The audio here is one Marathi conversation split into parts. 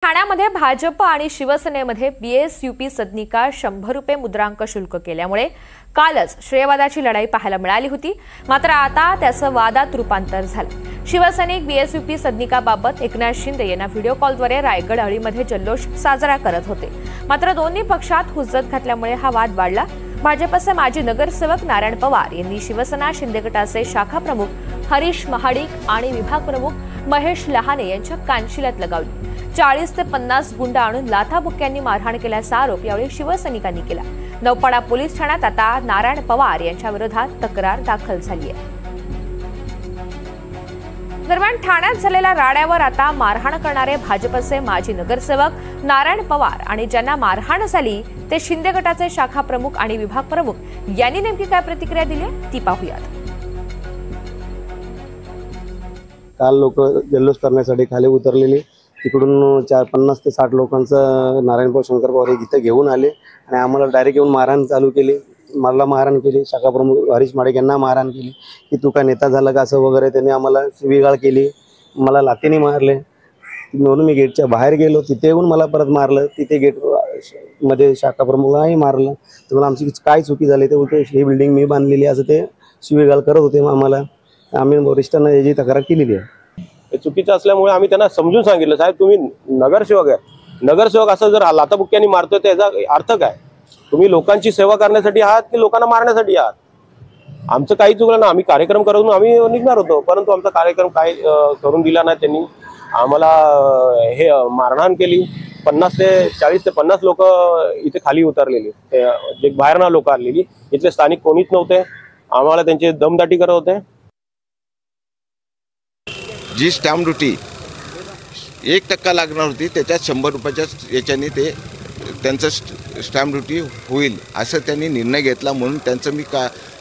ठाण्यामध्ये भाजप आणि शिवसेनेमध्ये बीएसयूपी सदनिका 100 रुपये मुद्रांक शुल्क केल्यामुळे कालच श्रेयवादाची लढाई पाहायला मिळाली होती। मात्र आता त्याचं वादात रूपांतर झालं। शिवसैनिक बीएसयूपी सदनिकाबाबत एकनाथ शिंदे यांना व्हिडिओ कॉलद्वारे रायगड अळीमध्ये जल्लोष साजरा करत होते। मात्र दोन्ही पक्षात हुज्जत घातल्यामुळे हा वाद वाढला। भाजपचे माजी नगरसेवक नारायण पवार यांनी शिवसेना शिंदे गटाचे शाखा प्रमुख हरीश महाडिक आणि विभाग प्रमुख महेश लहाने यांच्या कानशिलात लगावली। 40 ते 50 गुंड आणून लाथाबुक्क्यांनी मारहाण केल्याचा आरोप यावेळी शिवसैनिकांनी केला। नौपाडा पोलीस ठाण्यात आता नारायण पवार यांच्या विरोधात तक्रार दाखल झाली आहे। दरम्यान ठाण्यात झालेल्या राड्यावर आता मारहाण करणारे भाजपचे माजी नगरसेवक नारायण पवार आणि ज्यांना मारहाण झाली ते शिंदे गटाचे शाखा प्रमुख आणि विभाग प्रमुख यांनी नेमकी काय प्रतिक्रिया दिली ती पाहूयात। काल लोक जल्लोष करण्यासाठी खाली उतरलेले, तिकडून 50 ते 60 लोकांचं नारायण शंकर पवार इथे घेऊन आले आणि आम्हाला डायरेक्ट येऊन मारहाण चालू केली। मला मारहाण केली, शाखा प्रमुख हरीश महाडिक यांना मारहाण केली की तू का नेता झाला का असं वगैरे त्यांनी आम्हाला शिवीगाळ केली। मला लाथीने मारले म्हणून मी गेटच्या बाहेर गेलो, तिथे येऊन मला परत मारलं। तिथे गेट मध्ये शाखा प्रमुखांनी मारलं। तर मला आमची काय चुकी झाली ते बोलते ही बिल्डिंग मी बांधलेली असं ते शिवीगाळ करत होते। आम्हाला आम्ही वरिष्ठांना याची तक्रार केलेली आहे। हे चुकीचं असल्यामुळे आम्ही त्यांना समजून सांगितलं, साहेब तुम्ही नगरसेवक आहे, नगरसेवक असं जर लाथाबुक्क्यांनी मारतोय त्याचा अर्थ काय? तुम्ही लोकांची सेवा करण्यासाठी आहात की लोकांना मारण्यासाठी आहात? आमचं काही चुकलं ना, आम्ही कार्यक्रम करून आम्ही निघणार होतो, परंतु आमचा कार्यक्रम काय करून दिला नाही त्यांनी। आम्हाला हे मारहाण केली। 40 ते 50 लोक इथे खाली उतरलेली, जे बाहेरना लोक आलेली, इथले स्थानिक कोणीच नव्हते। आम्हाला त्यांची दमदाटी करत होते। जी स्टॅम्प ड्युटी 1% लागणार होती त्याच्यात 100 रुपयाच्या याच्याने ते त्यांचं स्टॅम्प ड्युटी होईल असं त्यांनी निर्णय घेतला। म्हणून त्यांचं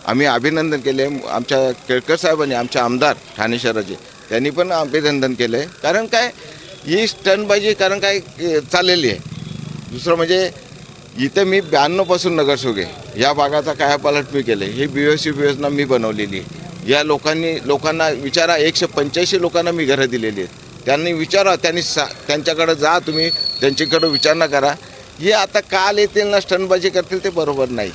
आम्ही अभिनंदन केले। आमच्या केळकर साहेबांनी, आमचे आमदार ठाणे शहराचे, त्यांनी पण अभिनंदन केलं आहे। कारण काय ही स्टंटबाजी कारण काय चाललेली आहे। दुसरं म्हणजे इथे मी 92 पासून नगरसेवक आहे। या भागाचा कायापालट मी केलं। ही बीएसयूपी योजना मी बनवलेली आहे। या लोकांना विचारा, 185 लोकांना मी घरं दिलेली आहेत। त्यांनी विचारा, त्यांच्याकडे जा, तुम्ही त्यांच्याकडे विचारणा करा। हे आता काल येतील ना स्टंटबाजी करतील ते बरोबर नाही।